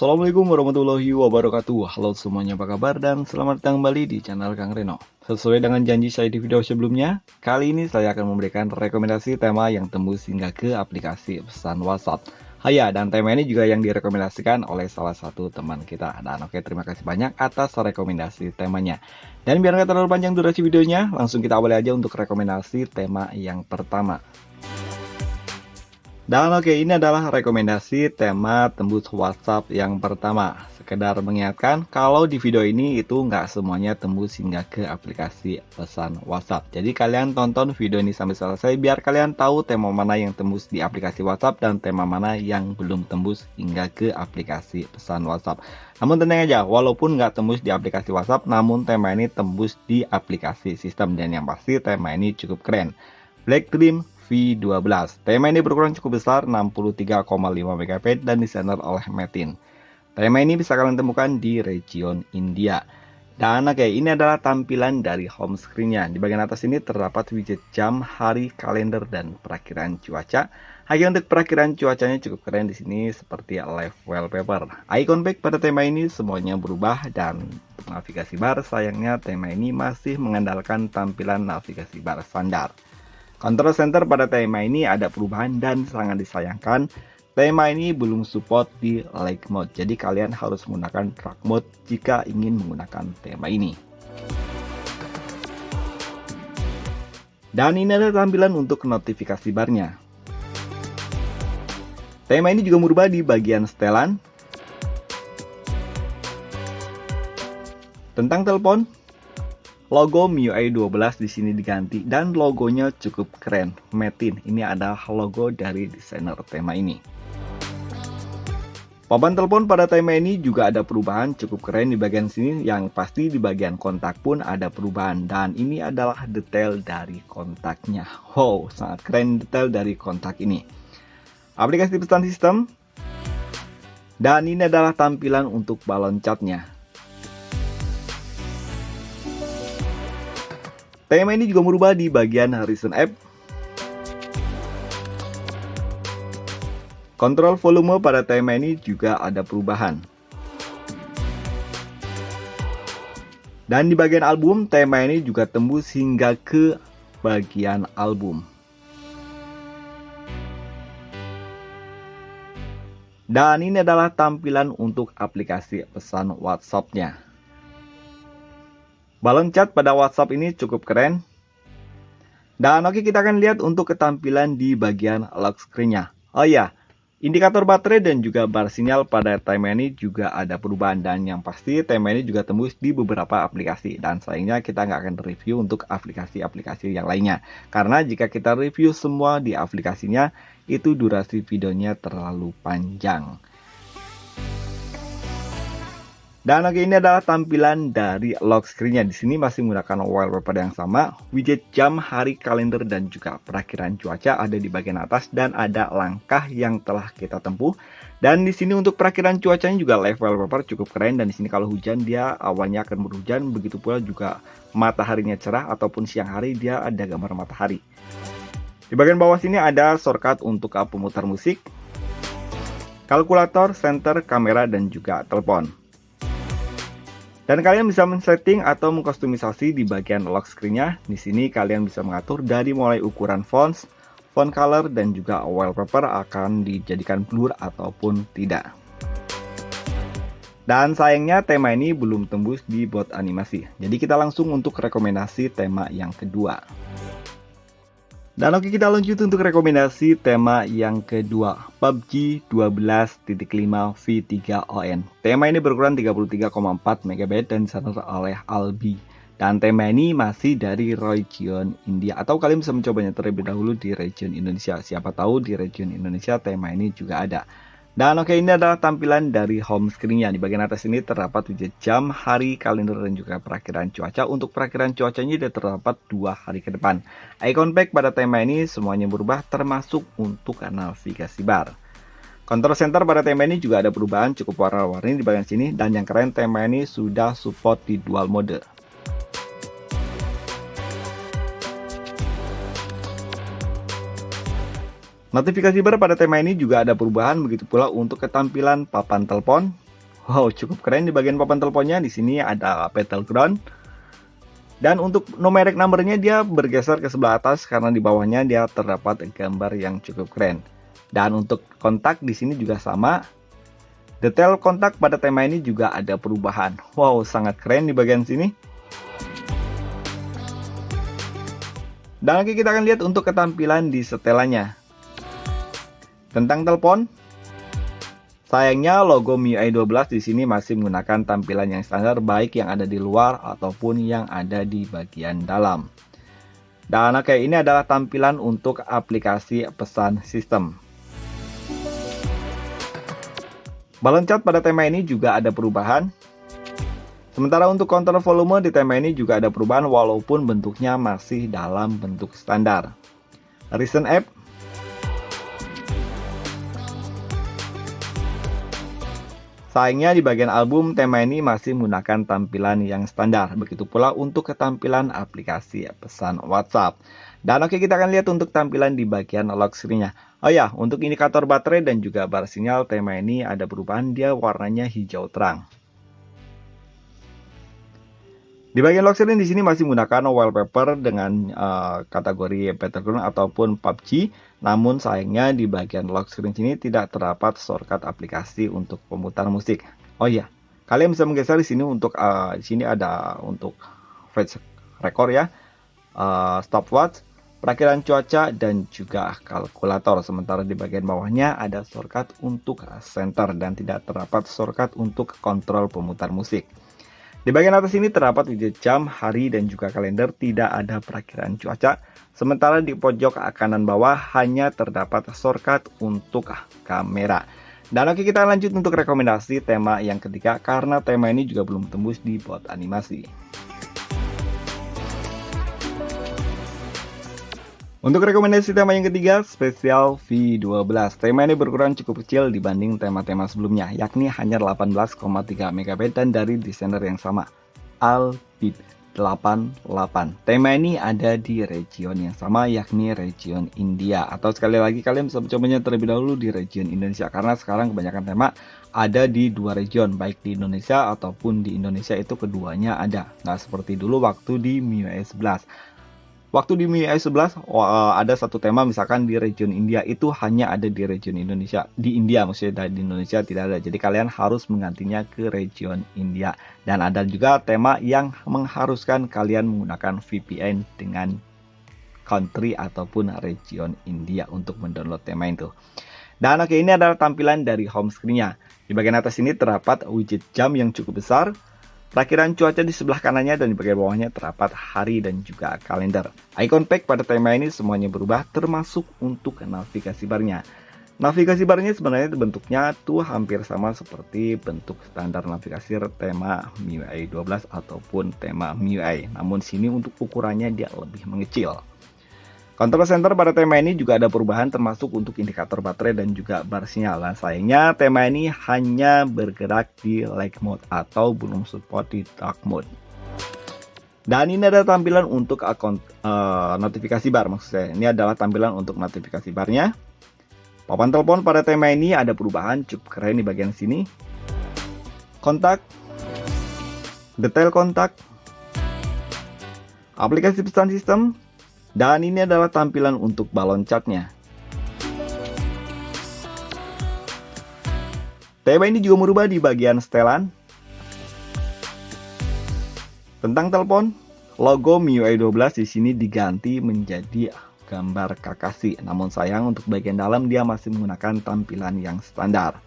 Assalamualaikum warahmatullahi wabarakatuh. Halo semuanya, apa kabar dan selamat datang kembali di channel Kang Reno. Sesuai dengan janji saya di video sebelumnya, kali ini saya akan memberikan rekomendasi tema yang tembus hingga ke aplikasi pesan WhatsApp. Dan tema ini juga yang direkomendasikan oleh salah satu teman kita. Dan oke, terima kasih banyak atas rekomendasi temanya. Dan biar nggak terlalu panjang durasi videonya, langsung kita awali aja untuk rekomendasi tema yang pertama. Dan oke, ini adalah rekomendasi tema tembus WhatsApp yang pertama. Sekedar mengingatkan, kalau di video ini itu nggak semuanya tembus hingga ke aplikasi pesan WhatsApp. Jadi kalian tonton video ini sampai selesai biar kalian tahu tema mana yang tembus di aplikasi WhatsApp dan tema mana yang belum tembus hingga ke aplikasi pesan WhatsApp. Namun tenang aja, walaupun nggak tembus di aplikasi WhatsApp, namun tema ini tembus di aplikasi sistem. Dan yang pasti tema ini cukup keren. Black Dream V12. Tema ini berukuran cukup besar, 63,5 MB dan desainer oleh Metin. Tema ini bisa kalian temukan di region India. Dan oke, ini adalah tampilan dari home screen-nya. Di bagian atas ini terdapat widget jam, hari, kalender, dan perakiraan cuaca. Untuk perakiraan cuacanya cukup keren di sini seperti live wallpaper. Icon back pada tema ini semuanya berubah dan navigasi bar sayangnya tema ini masih mengandalkan tampilan navigasi bar standar. Control center pada tema ini ada perubahan dan sangat disayangkan, tema ini belum support di lake mode. Jadi kalian harus menggunakan dark mode jika ingin menggunakan tema ini. Dan ini adalah tampilan untuk notifikasi barnya. Tema ini juga berubah di bagian setelan. Tentang telepon, logo MIUI 12 di sini diganti dan logonya cukup keren. Metin, ini adalah logo dari desainer tema ini. Papan telepon pada tema ini juga ada perubahan cukup keren di bagian sini. Yang pasti di bagian kontak pun ada perubahan dan ini adalah detail dari kontaknya. Wow, sangat keren detail dari kontak ini. Aplikasi pesan sistem. Dan ini adalah tampilan untuk balon catnya. Tema ini juga berubah di bagian Horizon App. Kontrol volume pada tema ini juga ada perubahan. Dan di bagian album, tema ini juga tembus hingga ke bagian album. Dan ini adalah tampilan untuk aplikasi pesan WhatsApp-nya. Balon chat pada WhatsApp ini cukup keren. Dan oke, kita akan lihat untuk ketampilan di bagian lock screen-nya. Indikator baterai dan juga bar sinyal pada tema ini juga ada perubahan. Dan yang pasti tema ini juga tembus di beberapa aplikasi. Dan sayangnya kita nggak akan review untuk aplikasi-aplikasi yang lainnya. Karena jika kita review semua di aplikasinya, itu durasi videonya terlalu panjang. Dan oke, ini adalah tampilan dari lock screen-nya. Di sini masih menggunakan wallpaper yang sama. Widget jam, hari, kalender, dan juga perakiraan cuaca ada di bagian atas dan ada langkah yang telah kita tempuh. Dan di sini untuk perakiraan cuacanya juga live wallpaper cukup keren. Dan di sini kalau hujan dia awalnya akan berhujan, begitu pula juga mataharinya cerah ataupun siang hari dia ada gambar matahari. Di bagian bawah sini ada shortcut untuk pemutar musik, kalkulator, senter, kamera, dan juga telepon. Dan kalian bisa men-setting atau mengkustomisasi di bagian lock screen-nya. Di sini kalian bisa mengatur dari mulai ukuran font color, dan juga wallpaper akan dijadikan blur ataupun tidak. Dan sayangnya tema ini belum tembus di bot animasi. Jadi kita langsung untuk rekomendasi tema yang kedua. Dan oke, kita lanjut untuk rekomendasi tema yang kedua, PUBG 12.5 V3ON. Tema ini berukuran 33,4 MB dan disarankan oleh Albi. Dan tema ini masih dari region India, atau kalian bisa mencobanya terlebih dahulu di region Indonesia. Siapa tahu di region Indonesia tema ini juga ada. Dan oke, ini adalah tampilan dari home screen-nya. Di bagian atas ini terdapat widget jam, hari, kalender, dan juga perakiraan cuaca. Untuk perakiraan cuacanya terdapat 2 hari ke depan. Icon back pada tema ini semuanya berubah termasuk untuk navigasi bar. Control center pada tema ini juga ada perubahan cukup warna-warni di bagian sini. Dan yang keren, tema ini sudah support di dual mode. Notifikasi bar pada tema ini juga ada perubahan, begitu pula untuk ketampilan papan telepon. Wow, cukup keren di bagian papan teleponnya. Di sini ada battleground. Dan untuk numeric numbernya dia bergeser ke sebelah atas karena di bawahnya dia terdapat gambar yang cukup keren. Dan untuk kontak di sini juga sama. Detail kontak pada tema ini juga ada perubahan. Wow, sangat keren di bagian sini. Dan lagi kita akan lihat untuk ketampilan di setelannya. Tentang telepon, sayangnya logo MIUI 12 di sini masih menggunakan tampilan yang standar baik yang ada di luar ataupun yang ada di bagian dalam. Dan oke, ini adalah tampilan untuk aplikasi pesan sistem. Balon cat pada tema ini juga ada perubahan. Sementara untuk kontrol volume di tema ini juga ada perubahan walaupun bentuknya masih dalam bentuk standar. Recent App. Sayangnya di bagian album tema ini masih menggunakan tampilan yang standar. Begitu pula untuk ketampilan aplikasi pesan WhatsApp. Dan oke, kita akan lihat untuk tampilan di bagian lock screen-nya. Oh ya, untuk indikator baterai dan juga bar sinyal tema ini ada perubahan, dia warnanya hijau terang. Di bagian lock screen di sini masih menggunakan wallpaper dengan kategori battleground ataupun PUBG. Namun sayangnya di bagian lock screen sini tidak terdapat shortcut aplikasi untuk pemutar musik. Oh iya, kalian bisa menggeser di sini untuk di sini ada untuk flash record ya, stopwatch, perakhiran cuaca dan juga kalkulator. Sementara di bagian bawahnya ada shortcut untuk center dan tidak terdapat shortcut untuk kontrol pemutar musik. Di bagian atas ini terdapat widget jam, hari, dan juga kalender, tidak ada perakhiran cuaca. Sementara di pojok kanan bawah hanya terdapat shortcut untuk kamera. Dan oke, kita lanjut untuk rekomendasi tema yang ketiga, karena tema ini juga belum tembus di bot animasi. Untuk rekomendasi tema yang ketiga, Special V12. Tema ini berkurang cukup kecil dibanding tema-tema sebelumnya, yakni hanya 18,3 MB dan dari desainer yang sama, Albit 88. Tema ini ada di region yang sama, yakni region India. Atau sekali lagi kalian bisa mencobanya terlebih dahulu di region Indonesia, karena sekarang kebanyakan tema ada di dua region, baik di Indonesia ataupun di Indonesia itu keduanya ada. Nggak seperti dulu waktu di MIUI 11. Waktu di MIUI 11 ada satu tema misalkan di region India itu hanya ada di region Indonesia. Di India maksudnya, di Indonesia tidak ada. Jadi kalian harus menggantinya ke region India. Dan ada juga tema yang mengharuskan kalian menggunakan VPN dengan country ataupun region India untuk mendownload tema itu. Dan oke, ini adalah tampilan dari home screen-nya. Di bagian atas ini terdapat widget jam yang cukup besar. Perakhiran cuaca di sebelah kanannya dan di bagian bawahnya terdapat hari dan juga kalender. Icon pack pada tema ini semuanya berubah termasuk untuk navigasi barnya. Navigasi barnya sebenarnya bentuknya tuh hampir sama seperti bentuk standar navigasi tema MIUI 12 ataupun tema MIUI. Namun sini untuk ukurannya dia lebih mengecil. Control center pada tema ini juga ada perubahan termasuk untuk indikator baterai dan juga bar sinyal. Dan sayangnya tema ini hanya bergerak di light mode atau belum support di dark mode. Dan ini ada tampilan untuk notifikasi bar, maksud saya. Ini adalah tampilan untuk notifikasi barnya. Papan telepon pada tema ini ada perubahan cukup keren di bagian sini. Kontak, detail kontak, aplikasi pesan sistem. Dan ini adalah tampilan untuk balon catnya. Tema ini juga merubah di bagian setelan. Tentang telepon, logo MIUI 12 di sini diganti menjadi gambar Kakashi. Namun sayang untuk bagian dalam dia masih menggunakan tampilan yang standar.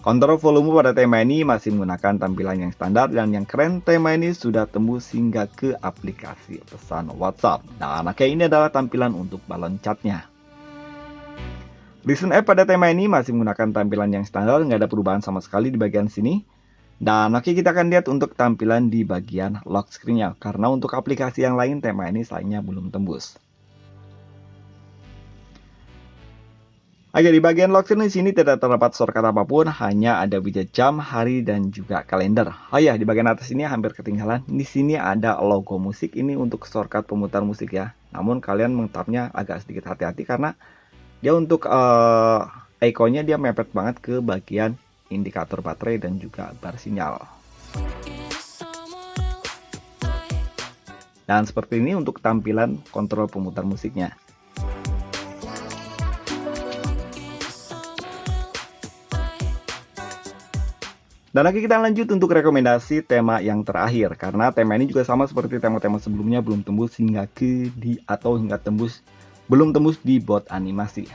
Kontrol volume pada tema ini masih menggunakan tampilan yang standar dan yang keren tema ini sudah tembus hingga ke aplikasi pesan WhatsApp. Dan oke, ini adalah tampilan untuk balon catnya. Recent App pada tema ini masih menggunakan tampilan yang standar, nggak ada perubahan sama sekali di bagian sini. Dan oke, kita akan lihat untuk tampilan di bagian lock screen-nya, karena untuk aplikasi yang lain tema ini sayangnya belum tembus. Oke, di bagian lock screen di sini tidak terdapat shortcut apapun, hanya ada widget jam, hari, dan juga kalender. Oh ya, di bagian atas ini hampir ketinggalan. Di sini ada logo musik, ini untuk shortcut pemutar musik ya. Namun kalian mengtapnya agak sedikit hati-hati karena dia untuk ikonnya dia mepet banget ke bagian indikator baterai, dan juga bar sinyal. Dan seperti ini untuk tampilan kontrol pemutar musiknya. Dan lagi kita lanjut untuk rekomendasi tema yang terakhir, karena tema ini juga sama seperti tema-tema sebelumnya, belum tembus hingga belum tembus di bot animasi.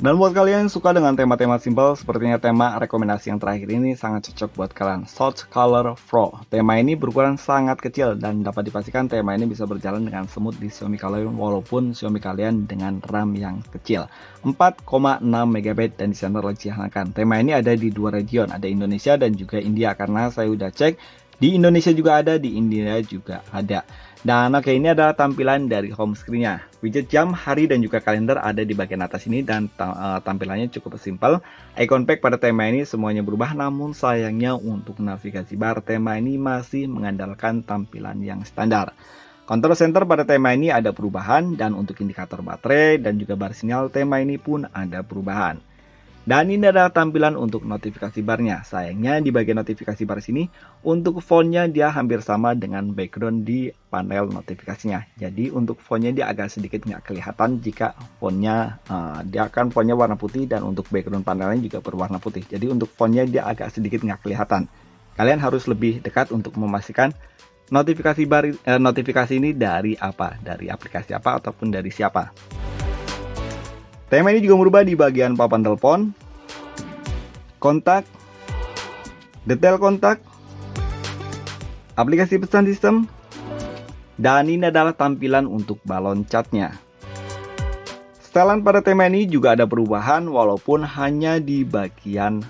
Dan buat kalian yang suka dengan tema-tema simpel, sepertinya tema rekomendasi yang terakhir ini sangat cocok buat kalian. Source Color Pro. Tema ini berukuran sangat kecil dan dapat dipastikan tema ini bisa berjalan dengan smooth di Xiaomi kalian walaupun Xiaomi kalian dengan RAM yang kecil. 4,6 MB dan disana dihasilkan. Tema ini ada di dua region, ada Indonesia dan juga India, karena saya udah cek di Indonesia juga ada, di India juga ada. Dan oke, ini adalah tampilan dari home screen-nya. Widget jam, hari, dan juga kalender ada di bagian atas ini dan tampilannya cukup simpel. Icon pack pada tema ini semuanya berubah, namun sayangnya untuk navigasi bar tema ini masih mengandalkan tampilan yang standar. Control center pada tema ini ada perubahan, dan untuk indikator baterai dan juga bar sinyal tema ini pun ada perubahan. Dan ini adalah tampilan untuk notifikasi barnya. Sayangnya di bagian notifikasi bar sini, untuk fontnya dia hampir sama dengan background di panel notifikasinya. Jadi untuk fontnya dia agak sedikit nggak kelihatan jika fontnya, fontnya warna putih, dan untuk background panelnya juga berwarna putih. Jadi untuk fontnya dia agak sedikit nggak kelihatan. Kalian harus lebih dekat untuk memastikan notifikasi ini dari apa, dari aplikasi apa ataupun dari siapa. Tema ini juga berubah di bagian papan telepon, kontak, detail kontak, aplikasi pesan sistem, dan ini adalah tampilan untuk balon catnya. Setelan pada tema ini juga ada perubahan walaupun hanya di bagian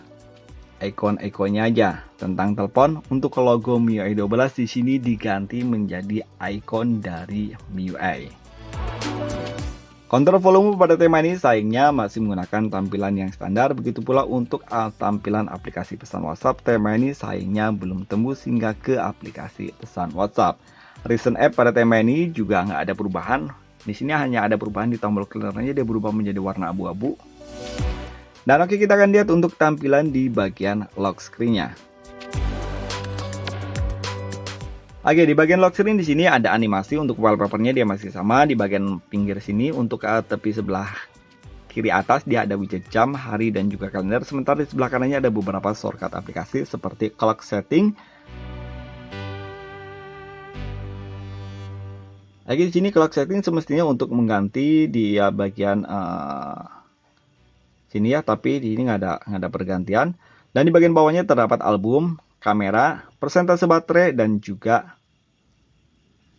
ikon-ikonnya aja. Tentang telepon, untuk logo MIUI 12 di sini diganti menjadi ikon dari MIUI. Kontrol volume pada tema ini sayangnya masih menggunakan tampilan yang standar, begitu pula untuk tampilan aplikasi pesan WhatsApp, tema ini sayangnya belum tembus hingga ke aplikasi pesan WhatsApp. Recent app pada tema ini juga nggak ada perubahan, di sini hanya ada perubahan di tombol clearnya, dia berubah menjadi warna abu-abu. Dan oke, kita akan lihat untuk tampilan di bagian lock screen-nya. Oke, di bagian lock screen di sini ada animasi. Untuk wallpapernya dia masih sama. Di bagian pinggir sini untuk tepi sebelah kiri atas dia ada widget jam, hari, dan juga kalender. Sementara di sebelah kanannya ada beberapa shortcut aplikasi seperti clock setting. Lagi di sini clock setting semestinya untuk mengganti di bagian sini ya, tapi di sini nggak ada pergantian. Dan di bagian bawahnya terdapat album, kamera, persentase baterai, dan juga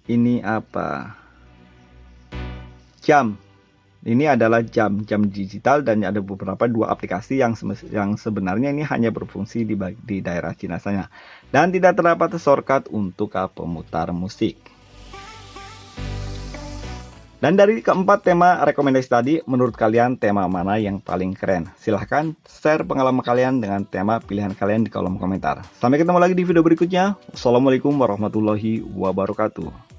ini apa, jam. Ini adalah jam digital, dan ada beberapa dua aplikasi yang sebenarnya ini hanya berfungsi di daerah Cina saja, dan tidak terdapat shortcut untuk pemutar musik. Dan dari keempat tema rekomendasi tadi, menurut kalian tema mana yang paling keren? Silahkan share pengalaman kalian dengan tema pilihan kalian di kolom komentar. Sampai ketemu lagi di video berikutnya. Wassalamualaikum warahmatullahi wabarakatuh.